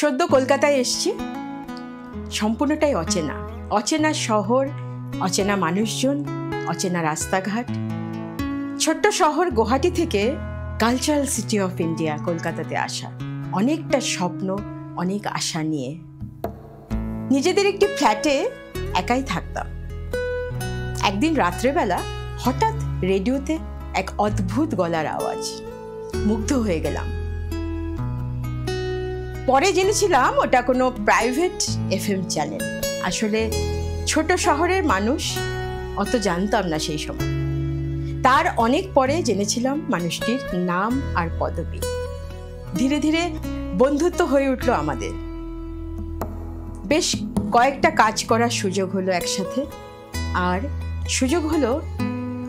সদ্য কলকাতায় এসেছি, সম্পূর্ণটাই অচেনা। অচেনা শহর, অচেনা মানুষজন, অচেনা রাস্তাঘাট। ছোট্ট শহর গুয়াহাটি থেকে কালচারাল সিটি অফ ইন্ডিয়া কলকাতাতে আসা, অনেকটা স্বপ্ন, অনেক আশা নিয়ে। নিজেদের একটি ফ্ল্যাটে একাই থাকতাম। একদিন রাত্রেবেলা হঠাৎ রেডিওতে এক অদ্ভুত গলার আওয়াজ, মুগ্ধ হয়ে গেলাম। পরে জেনেছিলাম ওটা কোনো প্রাইভেট এফএম চ্যানেল। আসলে ছোট শহরের মানুষ, অত জানতাম না সেই সময়। তার অনেক পরে জেনেছিলাম মানুষটির নাম আর পদবি। ধীরে ধীরে বন্ধুত্ব হয়ে উঠল আমাদের। বেশ কয়েকটা কাজ করার সুযোগ হলো একসাথে, আর সুযোগ হলো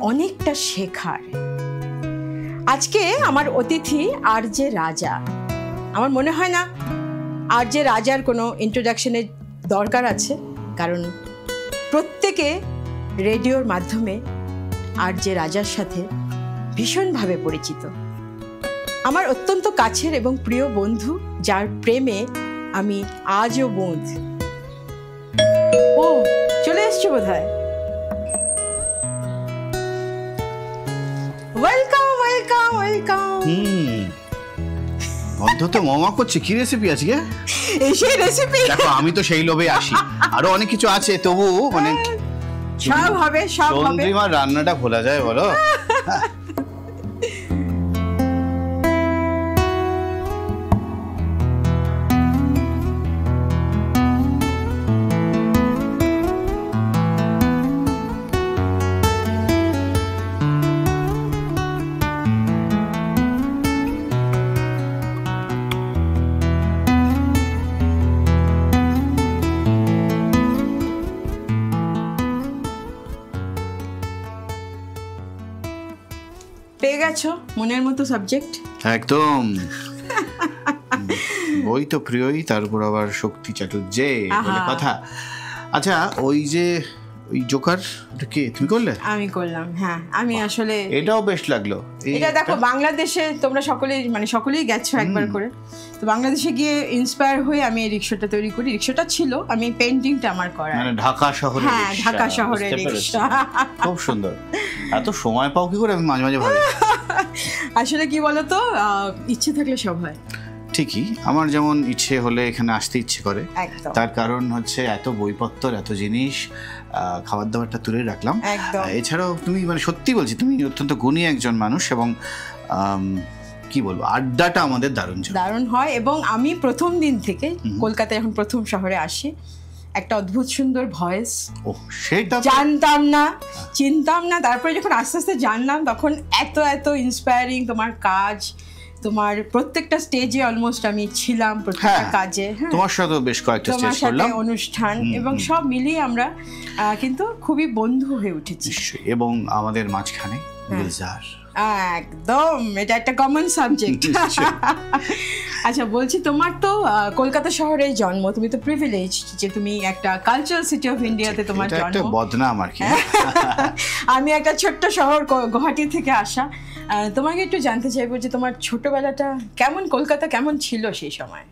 অনেকটা শেখার। আজকে আমার অতিথি আরজে রাজা। আমার মনে হয় না আরজে রাজার কোনো ইন্ট্রোডাকশনের দরকার আছে, কারণ প্রত্যেকে রেডিওর মাধ্যমে আরজে রাজার সাথে ভীষণভাবে পরিচিত। আমার অত্যন্ত কাছের এবং প্রিয় বন্ধু, যার প্রেমে আমি আজও বোধ। ও চলে এসছে বোধ হয়। Welcome welcome welcome. অন্তত মামা করছে কি রেসিপি আজকে? সেই রেসিপি দেখো, আমি তো সেই লোভে আসি, আরো অনেক কিছু আছে, তবু মানে সব হবে, সব হবে। চন্দ্রিমার রান্নাটা ভোলা যায় বলো? পেয়ে গেছো মনের মতো সাবজেক্ট। একদম। বই তো প্রিয়ই, তার উপর আবার শক্তি চাটুর্যে বলে কথা। আচ্ছা, ওই যে ওই জোকার, এটা কে তুমি করলে? আমি করলাম, হ্যাঁ। আমি আসলে এটাও বেশ লাগলো। এটা দেখো, বাংলাদেশে তোমরা সকলেই গেছো একবার করে, তো বাংলাদেশে গিয়ে ইন্সপায়ার হয়ে আমি এই রিক্সাটা তৈরি করি। রিক্সাটা ছিল, আমি পেন্টিংটা আমার করা, মানে ঢাকা শহরে। হ্যাঁ, ঢাকা শহরের রিক্সা। খুব সুন্দর। এত সময় পাও কি করে, আমি মাঝে মাঝে ভাবি। আসলে কি বলতো, ইচ্ছে থাকলে সব হয়। ঠিকই, আমার যেমন ইচ্ছে হলে এখানে আসতে ইচ্ছে করে। একদম। তার কারণ হচ্ছে এত বইপত্র, এত জিনিস, খাবার দাবারটা তুলে রাখলাম। এছাড়াও তুমি মানে সত্যি বলছি, তুমি অত্যন্ত গুণী একজন মানুষ, এবং কি বলবো, আড্ডাটা আমাদের দারুণ হয়। এবং আমি প্রথম দিন থেকে কলকাতায় যখন প্রথম শহরে আসি, একটা অদ্ভুত সুন্দর ভয়েস, সেটা জানতাম না, চিনতাম না। তারপরে যখন আস্তে আস্তে জানলাম, তখন এত এত ইন্সপায়ারিং তোমার কাজ, তোমার প্রত্যেকটা স্টেজে অলমোস্ট আমি ছিলাম, প্রত্যেকটা কাজে। তোমার সাথে বেশ কয়েকটা স্টেজ করলাম, অনুষ্ঠান, এবং সব মিলিয়ে আমরা কিন্তু খুবই বন্ধু হয়ে উঠেছি। এবং আমাদের মাঝখানে গুলজার, একদম, এটা একটা কমন সাবজেক্ট। আচ্ছা, বলছি, তোমার তো কলকাতা শহরে জন্ম, তুমি তো প্রিভিলেজ যে তুমি একটা কালচারাল সিটি অফ ইন্ডিয়াতে তোমার জন্ম। একটা বদনাম আর কি। আমি একটা ছোট্ট শহর গুয়াহাটি থেকে আসা। তোমাকে একটু জানতে চাইবো যে তোমার ছোটবেলাটা কেমন, কলকাতা কেমন ছিল সেই সময়?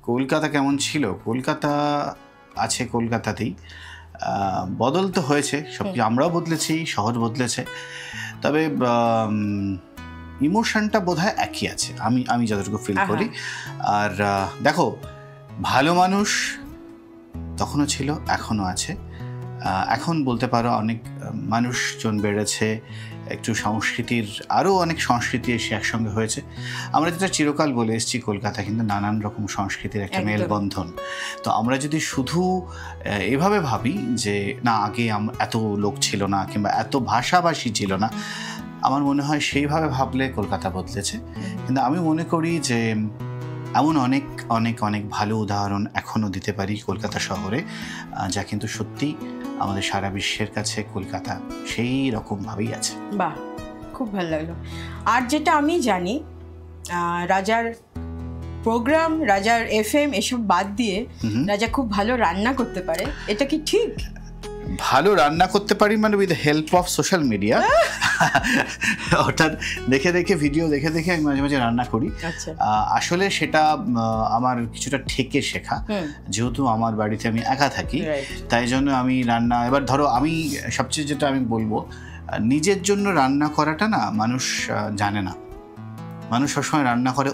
কলকাতা কেমন ছিল? কলকাতা আছে কলকাতাতেই, বদল তো হয়েছে, সব আমরাও বদলেছি, শহর বদলেছে, তবে ইমোশনটা বোধহয় একই আছে, আমি যতটুকু ফিল করি। আর দেখো, ভালো মানুষ তখনও ছিল, এখনও আছে। এখন বলতে পারো অনেক মানুষজন বেড়েছে, একটু সংস্কৃতির, আরও অনেক সংস্কৃতি এসে একসঙ্গে হয়েছে। আমরা যেটা চিরকাল বলে এসেছি, কলকাতা কিন্তু নানান রকম সংস্কৃতির একটা মেলবন্ধন। তো আমরা যদি শুধু এভাবে ভাবি যে না, আগে এত লোক ছিল না, কিংবা এত ভাষাভাষী ছিল না, আমার মনে হয় সেইভাবে ভাবলে কলকাতা বদলেছে। কিন্তু আমি মনে করি যে এমন অনেক অনেক অনেক ভালো উদাহরণ এখনও দিতে পারি কলকাতা শহরে, যা কিন্তু সত্যি আমাদের সারা বিশ্বের কাছে কলকাতা সেই রকমভাবেই আছে। বাহ, খুব ভালো লাগলো। আর যেটা আমি জানি, রাজার প্রোগ্রাম, রাজার এফএম এসব বাদ দিয়ে রাজা খুব ভালো রান্না করতে পারে, এটা কি ঠিক? ভালো রান্না করতে পারি মানে with help of social media. অর্থাৎ দেখে দেখে ভিডিও দেখে দেখে আমি মাঝে মাঝে রান্না করি। আসলে সেটা আমার কিছুটা ঠেকে শেখা, যেহেতু আমার বাড়িতে আমি একা থাকি, তাই জন্য আমি রান্না, এবার ধরো আমি সবচেয়ে যেটা আমি বলবো, নিজের জন্য রান্না করাটা না মানুষ জানে না। মানুষ সবসময় রান্না করে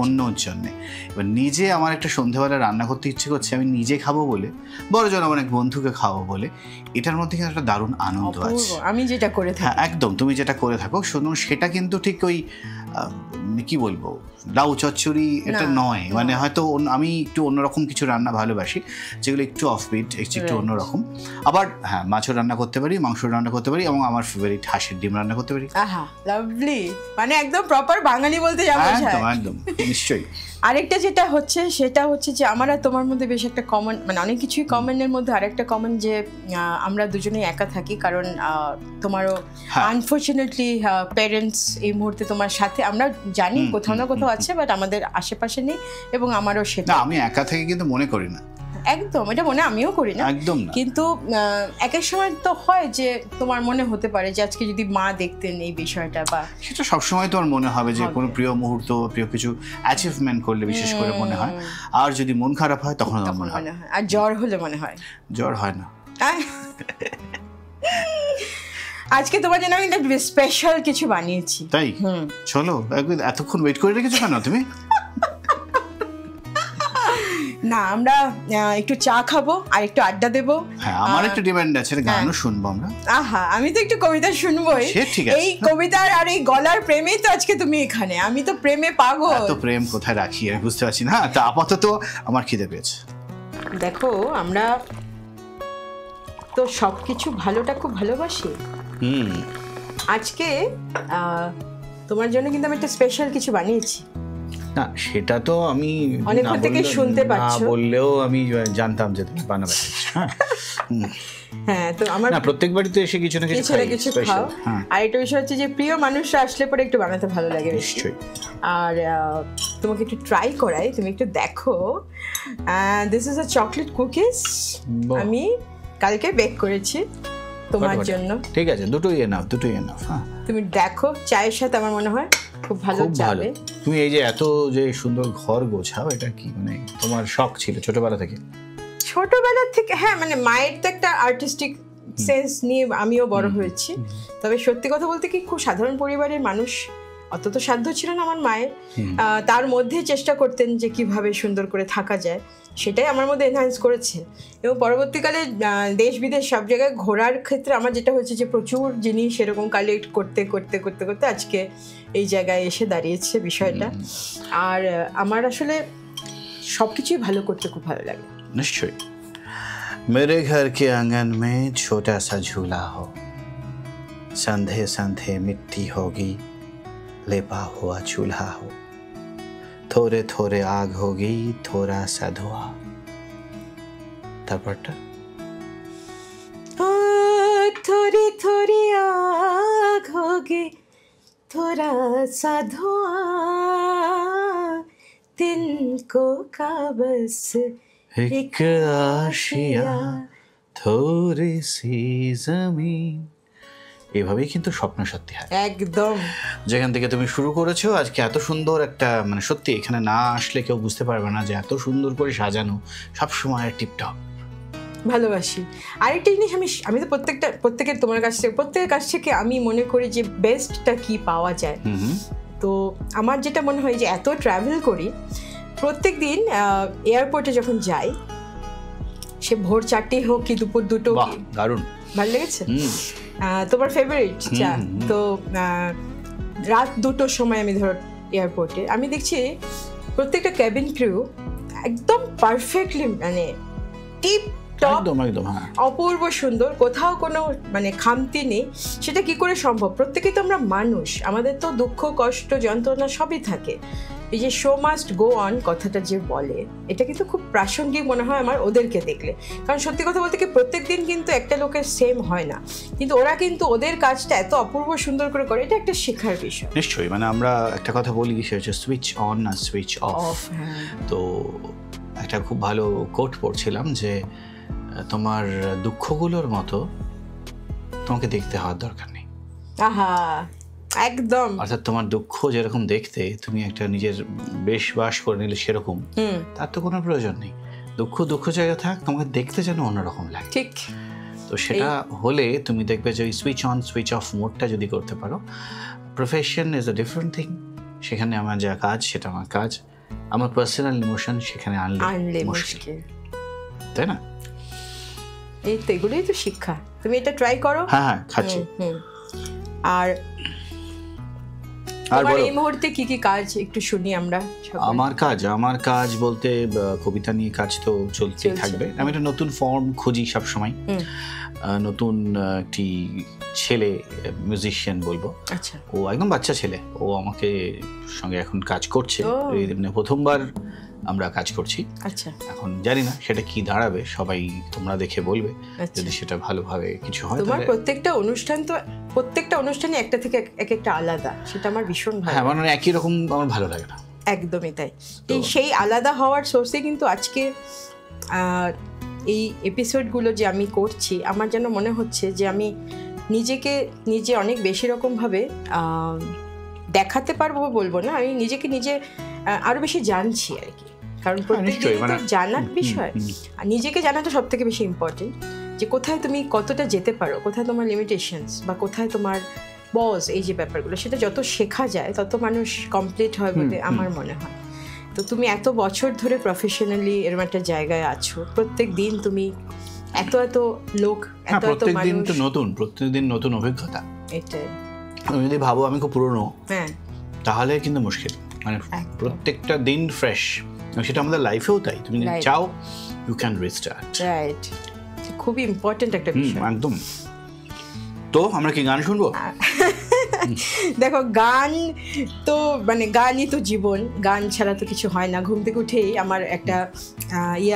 অন্যর জন্যে। এবার নিজে আমার একটা সন্ধ্যেবেলা রান্না করতে ইচ্ছে করছে, আমি নিজে খাবো বলে, বড়জন আমার এক বন্ধুকে খাবো বলে, এটার মধ্যে কিন্তু একটা দারুণ আনন্দ আছে। আমি যেটা করে থাকি, একদম তুমি যেটা করে থাকো শুনুন, সেটা কিন্তু ঠিক ওই কি বলবো লাউ চচ্চড়ি এটা নয়। মানে হয়তো আমি একটু অন্যরকম কিছু রান্না ভালোবাসি, যেগুলো একটু অফবিট, একটু অন্যরকম। আবার হ্যাঁ, মাছও রান্না করতে পারি, মাংস রান্না করতে পারি, এবং আমার ফেভারিট হাঁসের ডিম রান্না করতে পারি। আহা, লাভলি, মানে একদম প্রপার বাঙালি বলতে যাবো। একদম একদম, নিশ্চয়ই। আরেকটা যেটা হচ্ছে সেটা হচ্ছে যে আমার আর তোমার মধ্যে বেশ একটা কমন, মানে অনেক কিছুই কমনের মধ্যে আরেকটা কমন, যে আমরা দুজনেই একা থাকি। কারণ তোমারও আনফর্চুনেটলি প্যারেন্টস এই মুহূর্তে তোমার সাথে, আমরা জানি কোথাও না কোথাও আছে, বাট আমাদের আশেপাশে নেই, এবং আমারও সেটা। আমি একা থেকে কিন্তু মনে করি না, একদম এটা মনে আমিও করি না, একদম না। কিন্তু এক এক সময় তো হয় যে তোমার মনে হতে পারে যে আজকে যদি মা দেখতেন এই বিষয়টা, বা সেটা সবসময় তোমার মনে হবে যে কোনো প্রিয় মুহূর্ত, প্রিয় কিছু অ্যাচিভমেন্ট করলে বিশেষ করে মনে হয়। আর যদি মন খারাপ হয় তখন মনে হয়, আর জ্বর হলে মনে হয়। জ্বর হয় না। আজকে তোমার জন্য আমি স্পেশাল কিছু বানিয়েছি। তাই? চলো, এতক্ষণ ওয়েট করে রেখেছো কেন তুমি? না, আমরা একটু চা খাবো আর একটু আড্ডা দেবো। হ্যাঁ, আমার একটা ডিমান্ড আছে, গানও শুনবো আমরা। আহা, আমি তো একটু কবিতা শুনবোই। এই কবিতার আর এই গলার প্রেমেই তো আজকে তুমি এখানে। আমি তো প্রেমে পাগল। এত প্রেম কোথায় রাখি আমি বুঝতে পারছি না। তা আপাতত আমার খিদে পেয়েছে। দেখো, আমরা তো সবকিছু ভালোটা খুব ভালোবাসি। আজকে তোমার জন্য কিন্তু আমি একটা স্পেশাল কিছু বানিয়েছি। না, সেটা তো আমি অনেকক্ষণ থেকে শুনতে পাচ্ছো, না বললেও আমি জানতাম যে তুমি বানাবে। হ্যাঁ, তো আমার না, প্রত্যেক বাড়িতে এসে কিছু না কিছু খাও। আর একটা বিষয় হচ্ছে যে প্রিয় মানুষরা আসলে পরে একটু বানাতে ভালো লাগে নিশ্চয়ই। আর তোমাকে একটু ট্রাই করাই, তুমি একটু দেখো। This is a chocolate cookies, আমি কালকে বেক করেছি তোমার জন্য। ঠিক আছে, দুটোই এনাফ। হ্যাঁ, তুমি দেখো, চায়ের সাথে আমার মনে হয় খুব ভালো যাবে। তুমি এই যে এত যে সুন্দর ঘর গোছাও, এটা কি মানে তোমার শখ ছিল ছোটবেলা থেকে? ছোটবেলা থেকে, হ্যাঁ, মানে মায়ের তো একটা আর্টিস্টিক সেন্স নিয়ে আমিও বড় হয়েছি। তবে সত্যি কথা বলতে কি, খুব সাধারণ পরিবারের মানুষ, অত তো সাধ্য ছিল না আমার মায়ের। তার মধ্যে চেষ্টা করতেন যে কিভাবে সুন্দর করে থাকা যায়, সেটাই আমার মধ্যে এনহ্যান্স করেছে। এবং পরবর্তীকালে দেশ বিদেশ সব জায়গায় ঘোরার ক্ষেত্রে আমার যেটা হচ্ছে যে প্রচুর জিনিস এরকম কালেক্ট করতে করতে করতে করতে আজকে এই জায়গায় এসে দাঁড়িয়েছে বিষয়টা। আর আমার আসলে সব কিছুই ভালো করতে খুব ভালো লাগে। নিশ্চয়ই। मेरे घर के आंगन में छोटा सा झूला हो, संधे संधे मिट्टी होगी, लेपा हुआ चूल्हा हो, थोड़े थोड़े आग होगी, थोड़ा सा धुआं। তারপরটা थोड़ी थोड़ी आग होगी, थोड़ा सा धुआं, दिन को काबस एक आशिया, थोड़ी सी जमीन। এভাবেই কিন্তু স্বপ্ন সত্যি হয়। একদম, যেখান থেকে তুমি শুরু করেছো আজকে এত সুন্দর একটা, মানে সত্যি এখানে না আসলে কেউ বুঝতে পারবে না যে এত সুন্দর করে সাজানো, সবসময় টিপটপ। ভালোবাসি। আরেকটা জিনিস, আমি তো প্রত্যেকের তোমার কাছ থেকে, প্রত্যেকের কাছ থেকে আমি মনে করি যে বেস্টটা কি পাওয়া যায়। তো আমার যেটা মনে হয় যে এত ট্রাভেল করি, প্রত্যেক দিন এয়ারপোর্টে যখন যাই, সে ভোর 4টেই হোক কি দুপুর 2টো, দারুণ ভালো লেগেছে। তোমার ফেভারিট চা তো রাত 2টোর সময় আমি ধরো এয়ারপোর্টে, আমি দেখছি প্রত্যেকটা ক্যাবিন ক্রু একদম পারফেক্টলি, মানে টিপ টপ, অপূর্ব সুন্দর, কোথাও কোনো মানে খামতি নেই। সেটা কি করে সম্ভব? প্রত্যেকেই তো আমরা মানুষ, আমাদের তো দুঃখ কষ্ট যন্ত্রণা সবই থাকে। এই যে শো মাস্ট গো অন কথাটা যে বলে, এটা কিন্তু খুব প্রাসঙ্গিক মনে হয় আমার ওদেরকে দেখলে। কারণ সত্যি কথা বলতে কি, প্রত্যেক দিন কিন্তু একটা লোকের সেম হয় না, কিন্তু ওরা কিন্তু ওদের কাজটা এত অপূর্ব সুন্দর করে করে, এটা একটা শেখার বিষয়। নিশ্চয়ই। মানে আমরা একটা কথা বলি, সে হচ্ছে সুইচ অন না সুইচ অফ। তো একটা খুব ভালো কোট পড়ছিলাম যে তোমার দুঃখগুলোর মতো তোমাকে দেখতে হওয়ার দরকার নেই। আহা, একদম। অর্থাৎ তোমার দুঃখ যেরকম দেখতে তুমি একটা নিজের বেশ বাস করে নিলে সেরকম, তার তো কোনো প্রয়োজন নেই। দুঃখ জায়গা থাক, তোমাকে দেখতে যেন অন্যরকম লাগে। ঠিক। তো সেটা হলে তুমি দেখবে যে সুইচ অন সুইচ অফ মোডটা যদি করতে পারো, profession is a different thing. সেখানে আমার যা কাজ সেটা আমার কাজ, আমার পার্সোনাল ইমোশন সেখানে আনলে মুশকিল, তাই না? এই তো, এগুলোই তো শিক্ষা। তুমি এটা ট্রাই করো। হ্যাঁ, খাচ্ছি। আর তোমার এই মুহূর্তে কি কি কাজ একটু শুনি আমরা। আমার কাজ বলতে কবিতা নিয়ে কাজ তো চলতেই থাকবে। আমি একটা নতুন ফর্ম খুঁজি সব সময়, নতুন একটি ছেলে মিউজিশিয়ান বলবো। আচ্ছা। ও একদম বাচ্চা ছেলে, ও আমাকে সঙ্গে এখন কাজ করছে, প্রথমবার আমরা কাজ করছি। আচ্ছা। এখন জানি না সেটা কি দাঁড়াবে, সবাই তোমরা দেখে বলবে। যদি সেটা ভালোভাবে কিছু হয়। তোমার প্রত্যেকটা অনুষ্ঠানে একটা থেকে এক একটা আলাদা, সেটা আমার ভীষণ ভালো। হ্যাঁ, মানে একই রকম আমার ভালো লাগে না। একদমই তাই। সেই আলাদা হওয়ার সোর্সে কিন্তু আজকে এই এপিসোডগুলো যে আমি করছি, আমার যেন মনে হচ্ছে যে আমি নিজে অনেক বেশি রকমভাবে দেখাতে পারবো বলবো না, আমি নিজে আরো বেশি জানছি আর কি। কারণ প্রত্যেকটা জানার বিষয়, আর নিজেকে জানাটা সব থেকে বেশি ইম্পর্টেন্ট। যে কোথায় তুমি কতটা যেতে পারো, কোথায় তোমার লিমিটেশনস বা কোথায় তোমার বস, এই যে ব্যাপারগুলো, সেটা যত শেখা যায় তত মানুষ কমপ্লিট হয় বলে আমার মনে হয়। তো তুমি এত বছর ধরে প্রফেশনালি এরকম একটা জায়গায় আছো, প্রত্যেক দিন তুমি এত লোক, এত প্রত্যেকদিন নতুন অভিজ্ঞতা। এটাই। তুমি যদি ভাবো আমি খুব পুরনো, হ্যাঁ, তাহলে কিন্তু মুশকিল। মানে প্রত্যেকটা দিন ফ্রেশ, সেটা আমাদের লাইফেও তাই। তুমি যদি চাও, ইউ ক্যান রিস্টার্ট। রাইট, খুবই ইম্পর্টেন্ট একটা বিষয়। একদম। তো আমরা কি গান শুনবো? দেখো, গান তো মানে গানই তো জীবন, গান ছাড়া তো কিছু হয় না। ঘুম থেকে উঠেই আমার একটা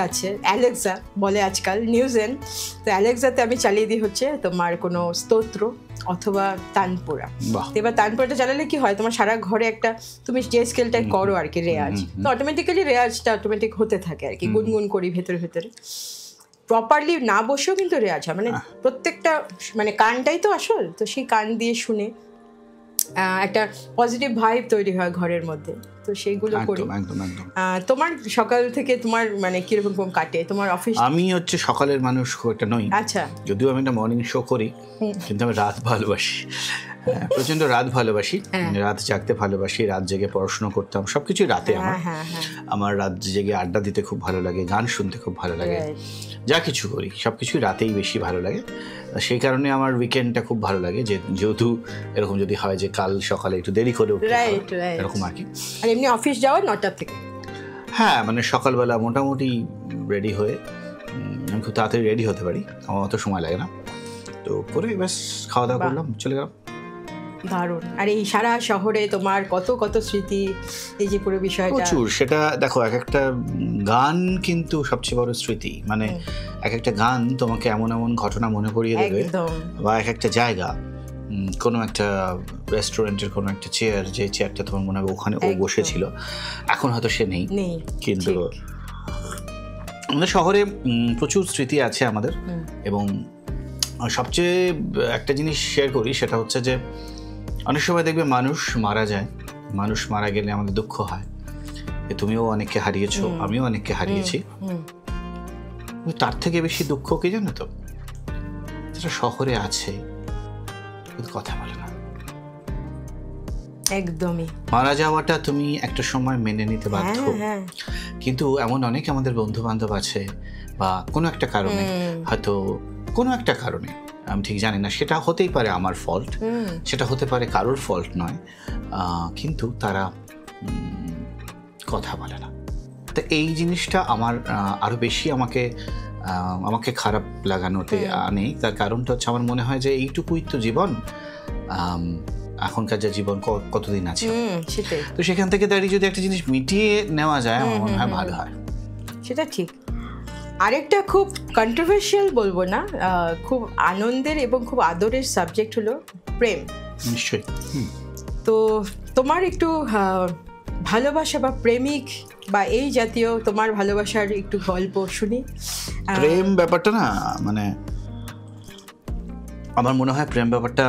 আছে, অ্যালেক্সা বলে আজকাল, নিউজেন। তো অ্যালেক্সাতে আমি চালিয়ে দিই হচ্ছে তোমার কোনো স্তোত্র অথবা তানপুরা। এবার তানপুরাটা চালালে কি হয়, তোমার সারা ঘরে একটা, তুমি যে স্কেলটাই করো আর কি রেয়াজ, তো অটোমেটিক্যালি রেয়াজটা অটোমেটিক হতে থাকে আর কি, গুনগুন করি ভেতরে প্রপারলি না বসেও কিন্তু রেয়াজ হয়। মানে প্রত্যেকটা মানে কানটাই তো আসল, তো সেই কান দিয়ে শুনে একটা পজিটিভ ভাইব তৈরি হয় ঘরের মধ্যে। তো সেইগুলো করি। তোমার সকাল থেকে তোমার মানে কিরকম কাটে তোমার অফিস? আমি হচ্ছে সকালের মানুষ খুব একটা নই। আচ্ছা। যদিও আমি একটা মর্নিং শো করি, কিন্তু আমি রাত ভালোবাসি, প্রচন্ড রাত ভালোবাসি, রাত জাগতে ভালোবাসি, রাত জেগে পড়াশোনা করতাম, সবকিছু রাতে। আমার রাত জেগে আড্ডা দিতে খুব ভালো লাগে, গান শুনতে খুব ভালো লাগে, যা কিছু করি সবকিছু রাতেই বেশি ভালো লাগে। সেই কারণে আমার উইকেন্ডটা খুব ভালো লাগে, যেহেতু এরকম যদি হয় যে কাল সকালে একটু দেরি করে উঠতে এরকম আর কি। আর এমনি অফিস যাওয়া 9টা থেকে? হ্যাঁ, মানে সকালবেলা মোটামুটি রেডি হয়ে, আমি খুব তাড়াতাড়ি রেডি হতে পারি, আমার অত সময় লাগে না। তো করে ব্যাস খাওয়া দাওয়া করলাম, চলে গেলাম। দারুণ। আর এই সারা শহরে তোমার কত স্মৃতি, এই যে পুরো বিষয়টা প্রচুর। সেটা দেখো, এক একটা গান কিন্তু সবচেয়ে বড় স্মৃতি। মানে এক একটা গান তোমাকে এমন ঘটনা মনে করিয়ে দেবে, বা এক একটা জায়গা, কোনো একটা রেস্টুরেন্টের কোনো একটা চেয়ার, যে চেয়ারটা তোমার মনে হবে ওখানে ও বসেছিল, এখন হয়তো সে নেই। কিন্তু আমাদের শহরে প্রচুর স্মৃতি আছে আমাদের। এবং সবচেয়ে একটা জিনিস শেয়ার করি, সেটা হচ্ছে যে অনেক সময় দেখবে মানুষ মারা যায়, মানুষ মারা গেলে আমাদের দুঃখ হয়। তুমিও অনেককে হারিয়েছো, আমিও অনেককে হারিয়েছি। তার থেকে বেশি দুঃখ কি জানো তো, যেটা শহরে আছে কিন্তু কথা বলে না। একদমই। মারা যাওয়াটা তুমি একটা সময় মেনে নিতে বাধ্য, কিন্তু এমন অনেক আমাদের বন্ধু বান্ধব আছে, বা কোনো একটা কারণে, হয়তো কোনো একটা কারণে, আমি ঠিক জানি না, সেটা হতেই পারে আমার ফল্ট, সেটা হতে পারে কারোর ফল্ট নয়, কিন্তু তারা কথা বলে না। তো এই জিনিসটা আমার আরো বেশি আমাকে খারাপ লাগানোতে আনে। তার কারণটা হচ্ছে, আমার মনে হয় যে এইটুকুই তো জীবন, এখনকার যা জীবন কতদিন আছে, তো সেখান থেকে দাঁড়িয়ে যদি একটা জিনিস মিটিয়ে নেওয়া যায়, আমার মনে হয় ভালো হয়। সেটা ঠিক। আরেকটা খুব কন্ট্রোভার্সিয়াল বলবো না, খুব আনন্দের এবং খুব আদরের সাবজেক্ট হলো প্রেম। নিশ্চয়ই। তো তোমার একটু ভালোবাসা বা প্রেমিক বা এই জাতীয় তোমার ভালোবাসার একটু গল্প শুনি। প্রেম ব্যাপারটা না, মানে আমার মনে হয় প্রেম ব্যাপারটা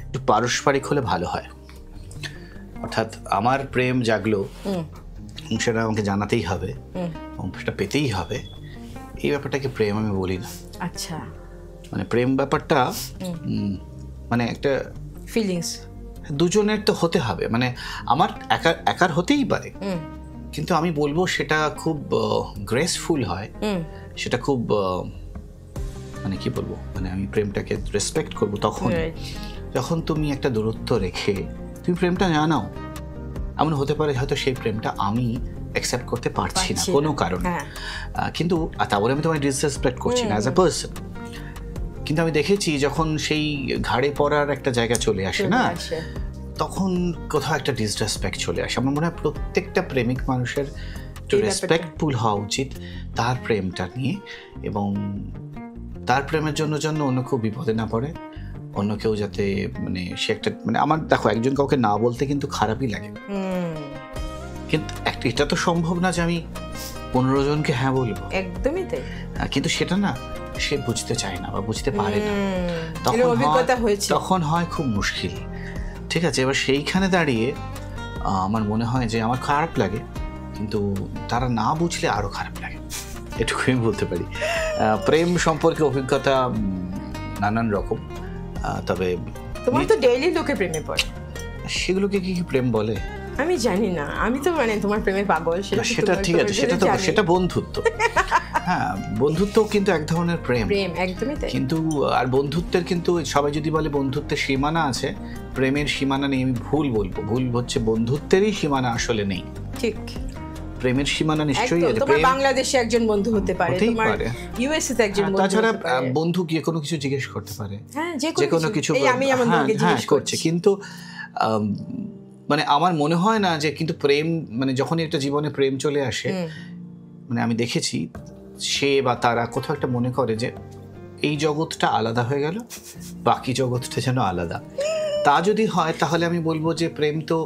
একটু পারস্পরিক হলে ভালো হয়। অর্থাৎ আমার প্রেম জাগলো, সেটা আমাকে জানাতেই হবে, সেটা পেতেই হবে, এই ব্যাপারটাকে প্রেম আমি বলি না। আচ্ছা, মানে প্রেম ব্যাপারটা মানে একটা ফিলিংস দুজনের তো হতে হবে। মানে আমার একার হতেই পারে, কিন্তু আমি বলবো সেটা খুব গ্রেসফুল হয়, সেটা খুব মানে কি বলবো, মানে আমি প্রেমটাকে রেসপেক্ট করবো তখন যখন তুমি একটা দূরত্ব রেখে তুমি প্রেমটা জানাও। এমন হতে পারে হয়তো সেই প্রেমটা আমি অ্যাকসেপ্ট করতে পারছি না কোনো কারণে, কিন্তু তা বলে আমি তোমায় ডিসরেসপেক্ট করছি না অ্যাজ এ পার্সন, কিন্তু আমি দেখেছি যখন সেই ঘাড়ে পড়ার একটা জায়গা চলে আসে না, তখন কোথাও একটা ডিসরেসপেক্ট চলে আসে। আমার মনে হয় প্রত্যেকটা প্রেমিক মানুষের রেসপেক্টফুল হওয়া উচিত তার প্রেমটা নিয়ে, এবং তার প্রেমের জন্য অন্য কেউ বিপদে না পড়ে, অন্য কেউ যাতে মানে সে একটা মানে আমার দেখো একজন কাউকে না বলতে কিন্তু খারাপই লাগে, কিন্তু এটা তো সম্ভব না যে আমি 15 জনকে হ্যাঁ বলবো, একদমই তাই, কিন্তু সেটা না সে বুঝতে চায় না বা বুঝতে পারে না, তখন হয় খুব মুশকিল। ঠিক আছে, এবার সেইখানে দাঁড়িয়ে আমার মনে হয় যে আমার খারাপ লাগে, কিন্তু তারা না বুঝলে আরো খারাপ লাগে, এটুকু আমি বলতে পারি। প্রেম সম্পর্কে অভিজ্ঞতা নানান রকম, তবে তোমার তো ডেইলি লোকে প্রেমে পড়ে, সেগুলোকে কি প্রেম বলে আমি জানি না, আমি তো মানে তোমার প্রেমে পাগল, সেটা ঠিক আছে, সেটা বন্ধুত্ব। হ্যাঁ, বন্ধুত্ব কিন্তু এক ধরনের প্রেম, একদমই তাই। কিন্তু আর বন্ধুত্বের কিন্তু সবাই যদি বলে বন্ধুত্বের সীমানা আছে, প্রেমের সীমানা নেই, আমি ভুল বলবো। ভুল হচ্ছে বন্ধুত্বেরই সীমানা আসলে নেই, ঠিক। প্রেমের সীমানা নিশ্চয়ই আছে। তোমার বাংলাদেশে একজন বন্ধু হতে পারে, তোমার ইউএসএ তে একজন বন্ধু, তাছাড়া বন্ধু গিয়ে কোনো কিছু জিজ্ঞেস করতে পারে, হ্যাঁ যে কোনো কিছু জিজ্ঞেস করছে, কিন্তু মানে আমার মনে হয় না যে, কিন্তু প্রেম মানে যখনই একটা জীবনে প্রেম চলে আসে, মানে আমি দেখেছি সে বা তারা কোথাও একটা মনে করে যে এই জগৎটা আলাদা হয়ে গেল, বাকি জগৎটা যেন আলাদা। তা যদি হয় তাহলে আমি বলবো যে প্রেম তো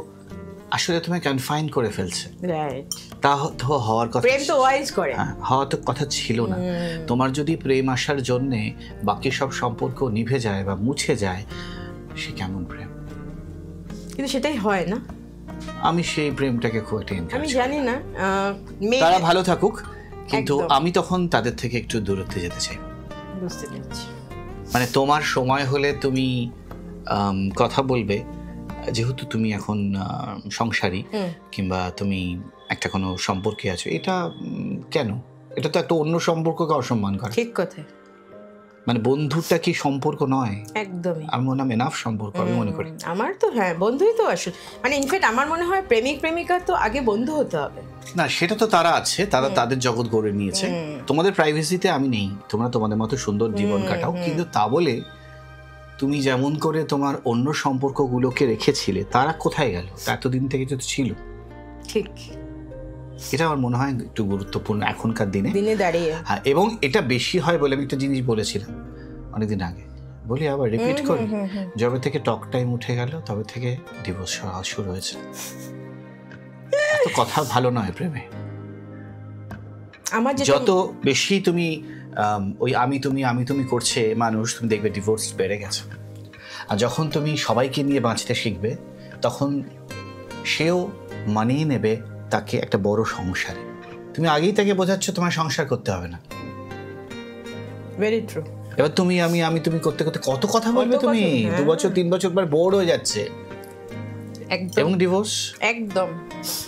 আসলে তোমায় কনফাইন করে ফেলছে, তা তো হওয়ার কথা, প্রেম তো ওয়াইজ করে, হওয়া তো কথা ছিল না। তোমার যদি প্রেম আসার জন্যে বাকি সব সম্পর্ক নিভে যায় বা মুছে যায়, সে কেমন প্রেম? কিন্তু সেটাই হয় না। আমি সেই প্রেমটাকে খুব একটা আমি জানি না, তারা ভালো থাকুক, কিন্তু আমি তখন তাদের থেকে একটু দূরত্বে যেতে চাই। বুঝতে পেরেছি, মানে তোমার সময় হলে তুমি কথা বলবে, যেহেতু তুমি এখন সংসারী কিংবা তুমি একটা কোনো সম্পর্কে আছো, এটা কেন? এটা তো একটা অন্য সম্পর্ককে অসম্মান করে। ঠিক কথা। মানে বন্ধুটা কি সম্পর্ক নয়? একদমই। আমার মনে হয় এনাফ সম্পর্ক, আমি মনে করি। আমার তো হ্যাঁ, বন্ধুই তো আসলে, মানে ইনফ্যাক্ট আমার মনে হয় প্রেমিক প্রেমিকা তো আগে বন্ধু হতে হবে। না, সেটা তো তারা আছে, তারা তাদের জগৎ গড়ে নিয়েছে, তোমাদের প্রাইভেসিতে আমি নেই, তোমরা তোমাদের মতো সুন্দর জীবন কাটাও, কিন্তু তা বলে তুমি যেমন করে তোমার অন্য সম্পর্কগুলোকে রেখেছিলে, তারা কোথায় গেল? এতদিন থেকে তো ছিল। ঠিক, এটা আমার মনে হয় একটু গুরুত্বপূর্ণ এখনকার দিনে দাঁড়িয়ে। হ্যাঁ, এবং এটা বেশি হয় বলে আমি একটা জিনিস বলেছিলাম অনেকদিন আগে, বলি আবার রিপিট করি, যবে থেকে টক টাইম উঠে গেল তবে থেকে ডিভোর্স শুরু হয়েছে। এত কথা ভালো নয় প্রেমে। যত বেশি তুমি ওই আমি তুমি করছে মানুষ, তুমি দেখবে ডিভোর্স বেড়ে গেছে। আর যখন তুমি সবাইকে নিয়ে বাঁচতে শিখবে, তখন সেও মানিয়ে নেবে তাকে একটা বড় সংসারে। তুমি আগেই তাকে বোঝাচ্ছ তোমার সংসার করতে হবে না। Very true. এবার তুমি তুমি করতে করতে কত কথা বলবে, তুমি 2 বছর 3 বছর পর বোর হয়ে যাচ্ছে, এবং ডিভোর্স একদম।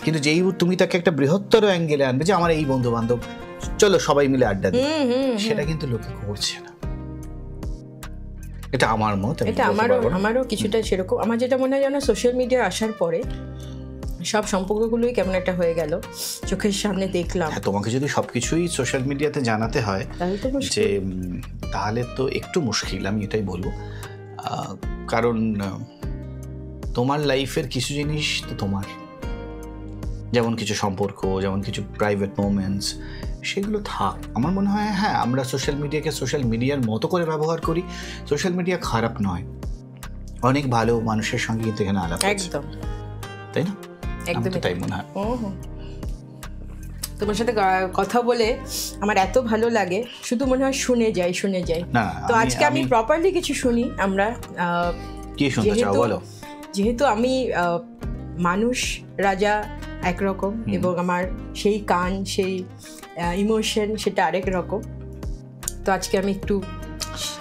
কিন্তু যেই তুমি তাকে একটা বৃহত্তর অ্যাঙ্গেলে আনবে, যে আমার এই বন্ধু বান্ধব, চলো সবাই মিলে আড্ডা দিই, সেটা কিন্তু লোকে করছে না। এটা আমার মত। এটা আমারও কিছুটা সেরকম। আমার যেটা মনে হয় যেন সোশ্যাল মিডিয়া আসার পরে সব সম্পর্কগুলোই কেমন একটা হয়ে গেল, চোখের সামনে দেখলাম। তোমাকে যদি সবকিছুই সোশ্যাল মিডিয়াতে জানাতে হয়, যে তাহলে তো একটু মুশকিল, আমি এটাই বলবো। কারণ তোমার লাইফের কিছু জিনিস তো তোমার, যেমন কিছু সম্পর্ক, যেমন কিছু প্রাইভেট মোমেন্টস, সেগুলো থাক। আমার মনে হয় হ্যাঁ, আমরা সোশ্যাল মিডিয়াকে সোশ্যাল মিডিয়ার মতো করে ব্যবহার করি। সোশ্যাল মিডিয়া খারাপ নয়, অনেক ভালো মানুষের সঙ্গে কিন্তু এখানে আলাপ, একদম, তাই না? আমার তো তাই মনে হয়। তোমার সাথে কথা বলে আমার এত ভালো লাগে, শুধু মনে হয় শুনে যাই। না, তো আজকে আমি প্রপারলি কিছু শুনি আমরা। কি শুনতে চাও বলো? যেহেতু আমি মানুষ রাজা একরকম, এবং আমার সেই কান, সেই ইমোশন সেটা আরেক রকম। তো আজকে আমি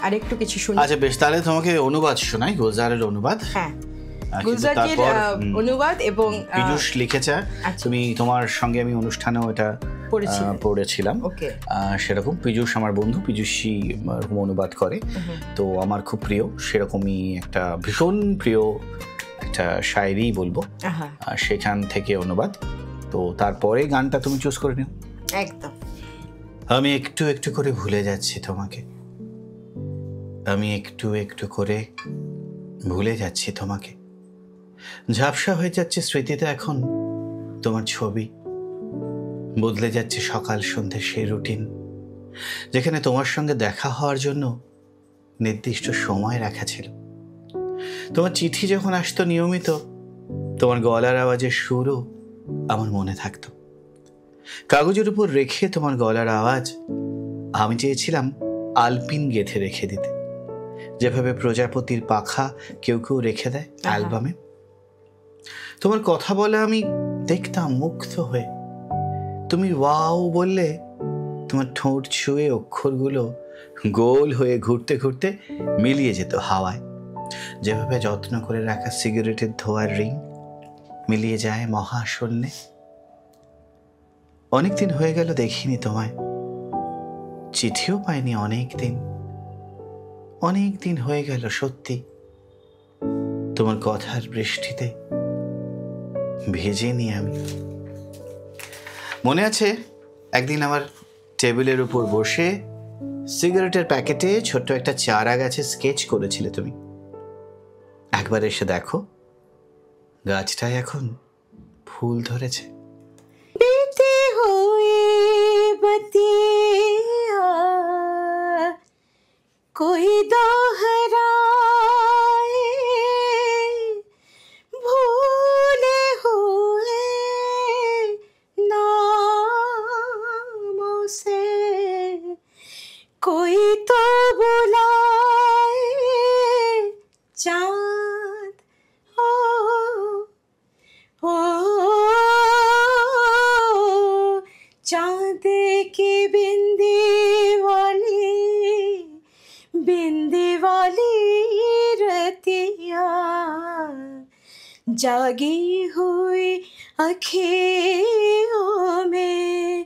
আরেকটু কিছু শুনি। আচ্ছা বেশ, তাহলে তোমাকে অনুবাদ শোনাই, গুলজারের অনুবাদ। হ্যাঁ, গুলজারের অনুবাদ। এবং পীযূষ লিখেছে, তুমি তোমার সঙ্গে আমি অনুষ্ঠানেও এটা পড়েছিলাম। সেরকম পীযূষ আমার বন্ধু, পীযূষই অনুবাদ করে, তো আমার খুব প্রিয়। সেরকমই একটা ভীষণ প্রিয় একটা শায়রি বলবো, সেখান থেকে অনুবাদ। তো তারপরে গানটা তুমি চুজ করে নিও। একদম। আমি একটু একটু করে ভুলে যাচ্ছি তোমাকে, আমি একটু একটু করে ভুলে যাচ্ছি তোমাকে। ঝাপসা হয়ে যাচ্ছে স্মৃতিতে এখন তোমার ছবি, বদলে যাচ্ছে সকাল সন্ধ্যে সেই রুটিন, যেখানে তোমার সঙ্গে দেখা হওয়ার জন্য নির্দিষ্ট সময় রাখা ছিল। তোমার চিঠি যখন আসতো নিয়মিত, তোমার গলার আওয়াজের সুরও আমার মনে থাকতো। কাগজের উপর রেখে তোমার গলার আওয়াজ আমি চেয়েছিলাম আলপিন গেঁথে রেখে দিতে, যেভাবে প্রজাপতির পাখা কেউ কেউ রেখে দেয় অ্যালবামে। তোমার কথা বলে আমি দেখতাম মুগ্ধ হয়ে, তুমি ওয়াও বললে তোমার ঠোঁট ছুঁয়ে অক্ষরগুলো গোল হয়ে ঘুরতে ঘুরতে মিলিয়ে যেত হাওয়ায়, যেভাবে যত্ন করে রাখা সিগারেটের ধোয়ার রিং মিলিয়ে যায় মহাশূন্যে। অনেকদিন হয়ে গেল দেখিনি তোমায়, চিঠিও পাইনি অনেক দিন হয়ে গেল সত্যি, তোমার কথার বৃষ্টিতে ভেজেনি আমি। মনে আছে একদিন আমার টেবিলের উপর বসে সিগারেটের প্যাকেটে ছোট্ট একটা চারা গাছে স্কেচ করেছিলে তুমি। একবার এসে দেখো, গাছটায় এখন ফুল ধরেছে। कोई दोहराए भूले हुए नामों से, कोई तो बुलाए चाँद ओ चाँद की बिंदी वाली रतिया, जागी हुई अखियों में